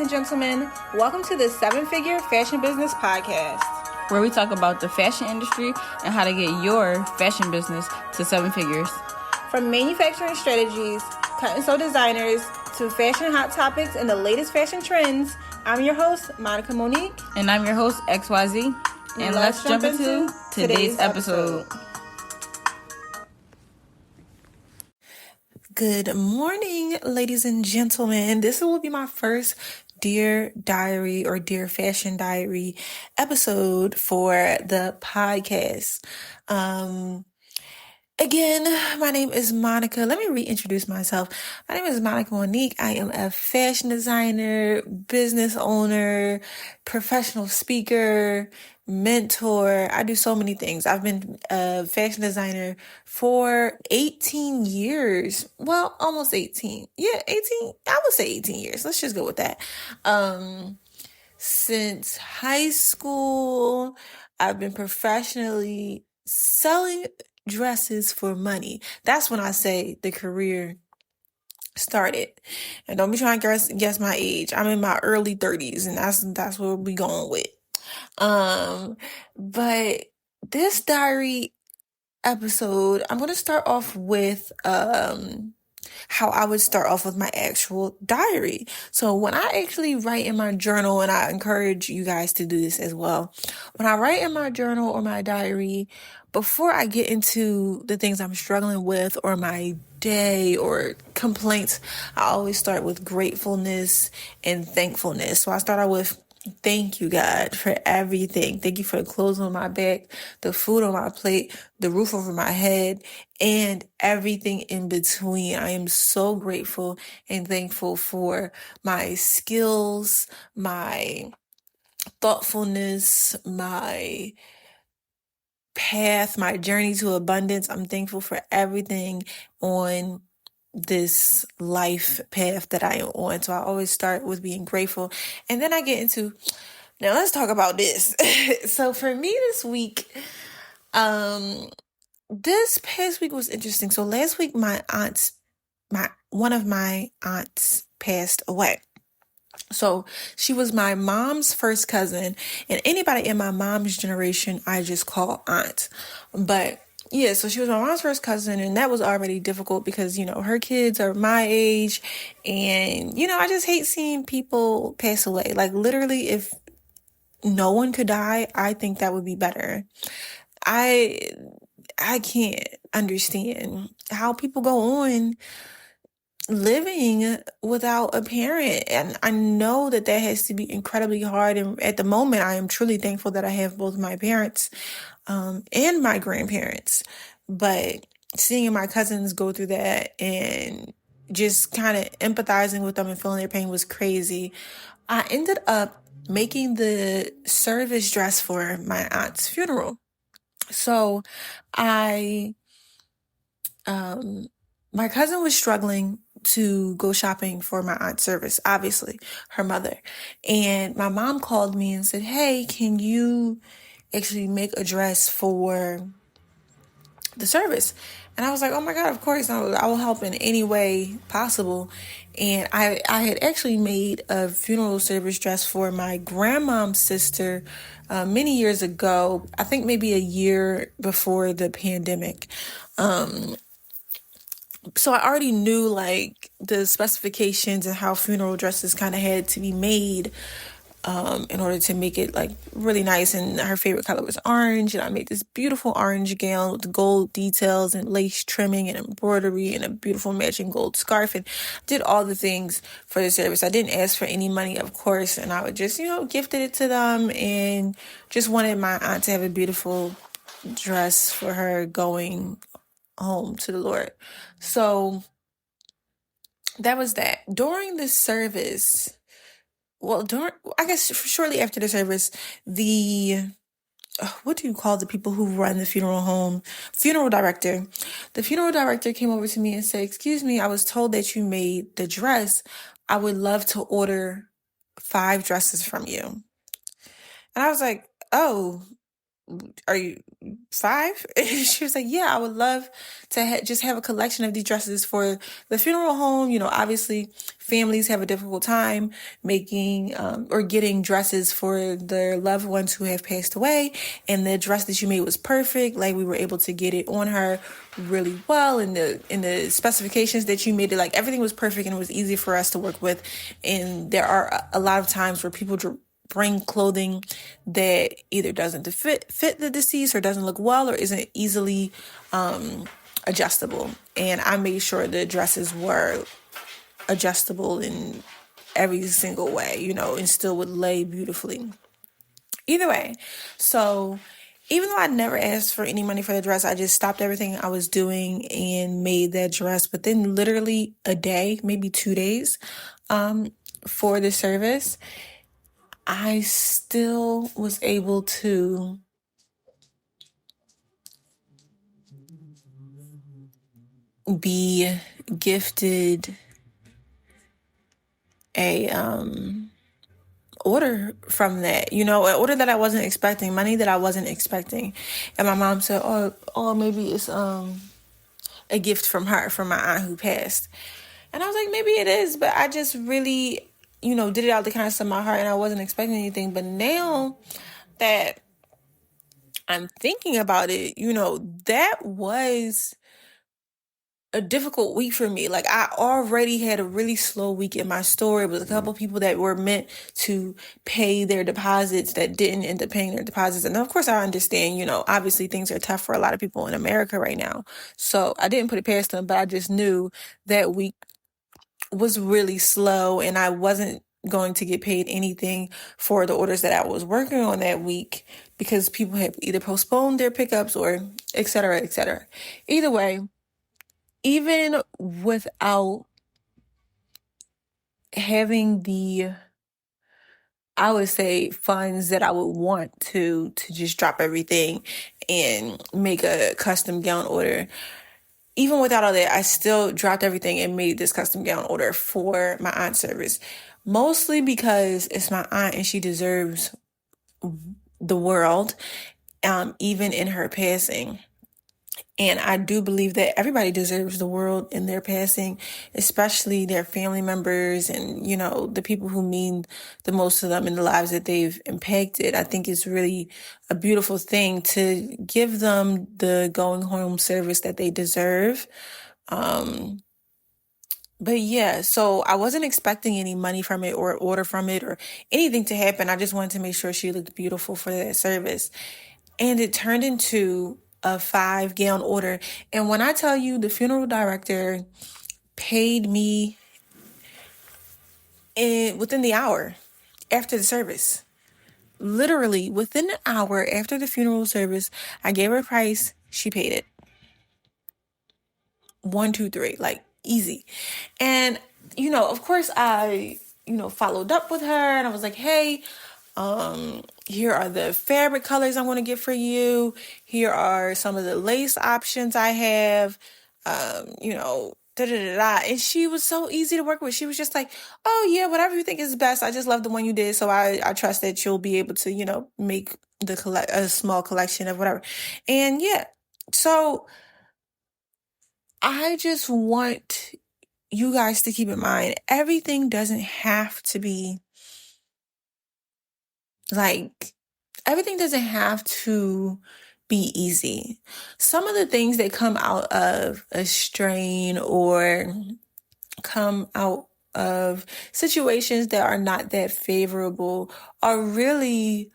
and gentlemen. Welcome to the Seven Figure Fashion Business Podcast, where we talk about the fashion industry and how to get your fashion business to seven figures. From manufacturing strategies, cut and sew designers, to fashion hot topics and the latest fashion trends, I'm your host, Monica Monique. And I'm your host, XYZ. And let's jump into today's episode. Good morning, ladies and gentlemen. This will be my first Dear Diary or Dear Fashion Diary episode for the podcast. Again, my name is Monica. Let me reintroduce myself. My name is Monica Monique. I am a fashion designer, business owner, professional speaker, mentor. I do so many things. I've been a fashion designer for 18 years. Well, almost 18. Yeah, 18. I would say 18 years. Let's just go with that. Since high school, I've been professionally selling dresses for money. That's when I say the career started. And don't be trying to guess my age. I'm in my early 30s, and that's what we going with. But this diary episode, I'm going to start off with how I would start off with my actual diary. So when I actually write in my journal, and I encourage you guys to do this as well, when I write in my journal or my diary, before I get into the things I'm struggling with or my day or complaints, I always start with gratefulness and thankfulness. So I start out with, thank you, God, for everything. Thank you for the clothes on my back, the food on my plate, the roof over my head, and everything in between. I am so grateful and thankful for my skills, my thoughtfulness, my path, my journey to abundance. I'm thankful for everything on this life path that I am on. So I always start with being grateful. And then I get into, now let's talk about this. So for me this week, this past week was interesting. So last week, one of my aunts passed away. So she was my mom's first cousin, and anybody in my mom's generation, I just call aunt. But yeah, so she was my mom's first cousin, and that was already difficult because, her kids are my age, and, I just hate seeing people pass away. Like, literally, if no one could die, I think that would be better. I can't understand how people go on living without a parent. And I know that has to be incredibly hard. And at the moment, I am truly thankful that I have both my parents and my grandparents. But seeing my cousins go through that and just kind of empathizing with them and feeling their pain was crazy. I ended up making the service dress for my aunt's funeral. So my cousin was struggling to go shopping for my aunt's service, obviously, her mother. And my mom called me and said, hey, can you actually make a dress for the service? And I was like, oh my God, of course, I will help in any way possible. And I had actually made a funeral service dress for my grandmom's sister many years ago, I think maybe a year before the pandemic. So I already knew like the specifications and how funeral dresses kind of had to be made in order to make it like really nice. And her favorite color was orange. And I made this beautiful orange gown with gold details and lace trimming and embroidery and a beautiful matching gold scarf, and did all the things for the service. I didn't ask for any money, of course. And I would just, gifted it to them and just wanted my aunt to have a beautiful dress for her going home to the Lord. So that was that. During the service, shortly after the service, what do you call the people who run the funeral home? Funeral director. The funeral director came over to me and said, excuse me, I was told that you made the dress. I would love to order 5 dresses from you. And I was like, oh, are you 5? And she was like, yeah, I would love to just have a collection of these dresses for the funeral home. Obviously families have a difficult time making or getting dresses for their loved ones who have passed away. And the dress that you made was perfect. Like, we were able to get it on her really well, and the specifications that you made it, like, everything was perfect and it was easy for us to work with. And there are a lot of times where people bring clothing that either doesn't fit the deceased, or doesn't look well, or isn't easily adjustable. And I made sure the dresses were adjustable in every single way, and still would lay beautifully. Either way, so even though I never asked for any money for the dress, I just stopped everything I was doing and made that dress within literally a day, maybe 2 days, for the service. I still was able to be gifted a order from that, an order that I wasn't expecting, money that I wasn't expecting. And my mom said, oh, maybe it's a gift from my aunt who passed. And I was like, maybe it is, but I just really, did it out the kindness of my heart, and I wasn't expecting anything. But now that I'm thinking about it, that was a difficult week for me. Like, I already had a really slow week in my store. It was a couple people that were meant to pay their deposits that didn't end up paying their deposits. And of course, I understand, obviously things are tough for a lot of people in America right now. So I didn't put it past them, but I just knew that week was really slow, and I wasn't going to get paid anything for the orders that I was working on that week, because people had either postponed their pickups or et cetera, et cetera. Either way, even without having I would say, funds that I would want to just drop everything and make a custom gown order, even without all that, I still dropped everything and made this custom gown order for my aunt's service. Mostly because it's my aunt and she deserves the world, even in her passing. And I do believe that everybody deserves the world in their passing, especially their family members and, the people who mean the most to them in the lives that they've impacted. I think it's really a beautiful thing to give them the going home service that they deserve. But yeah, so I wasn't expecting any money from it or order from it or anything to happen. I just wanted to make sure she looked beautiful for that service. And it turned into a 5-gown order. And when I tell you, the funeral director paid me within the hour after the service. Literally within an hour after the funeral service, I gave her a price. She paid it. 1, 2, 3, like, easy. And, of course I, followed up with her, and I was like, hey, here are the fabric colors I'm going to get for you. Here are some of the lace options I have, da da da da. And she was so easy to work with. She was just like, oh yeah, whatever you think is best. I just love the one you did. So I trust that you'll be able to, make a small collection of whatever. And yeah, so I just want you guys to keep in mind, everything doesn't have to be everything doesn't have to be easy. Some of the things that come out of a strain or come out of situations that are not that favorable are really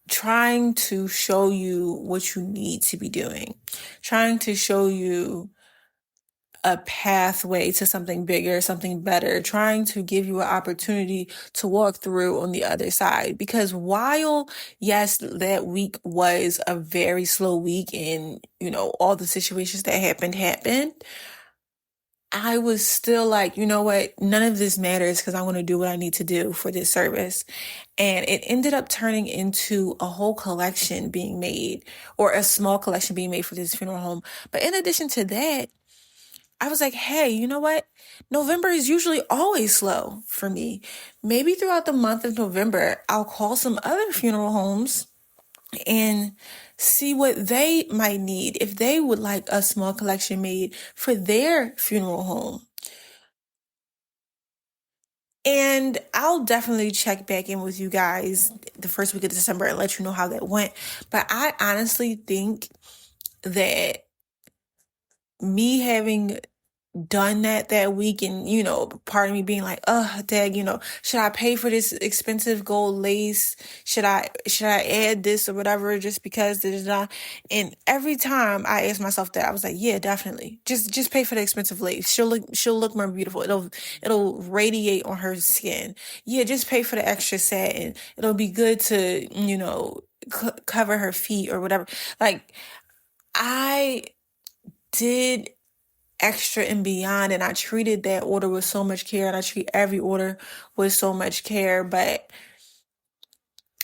trying to show you what you need to be doing, trying to show you a pathway to something bigger, something better, trying to give you an opportunity to walk through on the other side. Because while, yes, that week was a very slow week and, all the situations that happened, I was still like, you know what? None of this matters because I want to do what I need to do for this service. And it ended up turning into a whole collection being made, or a small collection being made for this funeral home. But in addition to that, I was like, hey, you know what? November is usually always slow for me. Maybe throughout the month of November, I'll call some other funeral homes and see what they might need if they would like a small collection made for their funeral home. And I'll definitely check back in with you guys the first week of December and let you know how that went. But I honestly think that me having done that week, and part of me being like, dag, should I pay for this expensive gold lace? Should I add this or whatever just because and every time I asked myself that, I was like, yeah, definitely, just pay for the expensive lace. She'll look more beautiful. It'll radiate on her skin. Yeah, just pay for the extra satin. It'll be good to cover her feet or whatever. Like, I did extra and beyond, and I treated that order with so much care, and I treat every order with so much care. But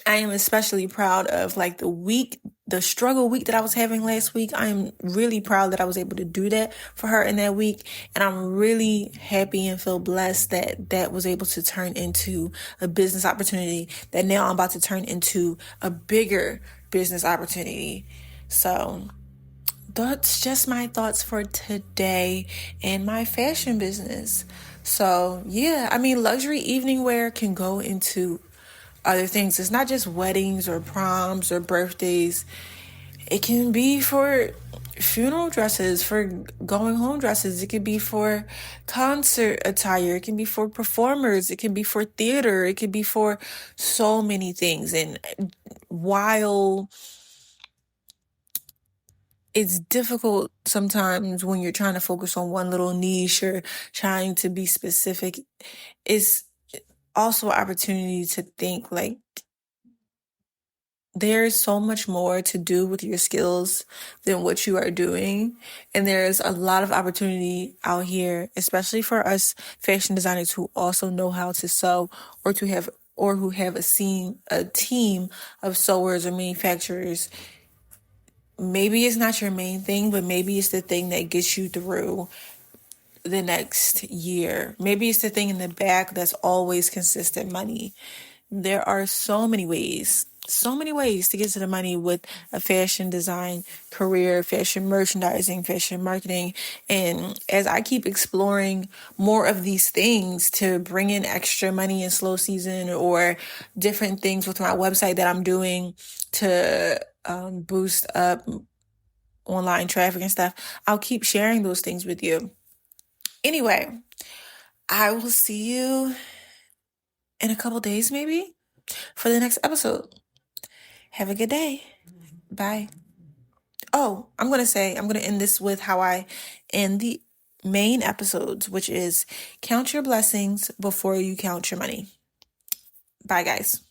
I am especially proud of like the struggle week that I was having last week. I am really proud that I was able to do that for her in that week, and I'm really happy and feel blessed that that was able to turn into a business opportunity that now I'm about to turn into a bigger business opportunity. So that's just my thoughts for today and my fashion business. So yeah, I mean, luxury evening wear can go into other things. It's not just weddings or proms or birthdays. It can be for funeral dresses, for going home dresses. It can be for concert attire. It can be for performers. It can be for theater. It can be for so many things. And while it's difficult sometimes when you're trying to focus on one little niche or trying to be specific, it's also an opportunity to think like there's so much more to do with your skills than what you are doing. And there's a lot of opportunity out here, especially for us fashion designers who also know how to sew or who have a team of sewers or manufacturers. Maybe it's not your main thing, but maybe it's the thing that gets you through the next year. Maybe it's the thing in the back that's always consistent money. There are so many ways to get to the money with a fashion design career, fashion merchandising, fashion marketing. And as I keep exploring more of these things to bring in extra money in slow season, or different things with my website that I'm doing to boost up online traffic and stuff, I'll keep sharing those things with you. Anyway, I will see you in a couple days maybe for the next episode. Have a good day. Bye. Oh, I'm going to end this with how I end the main episodes, which is count your blessings before you count your money. Bye, guys.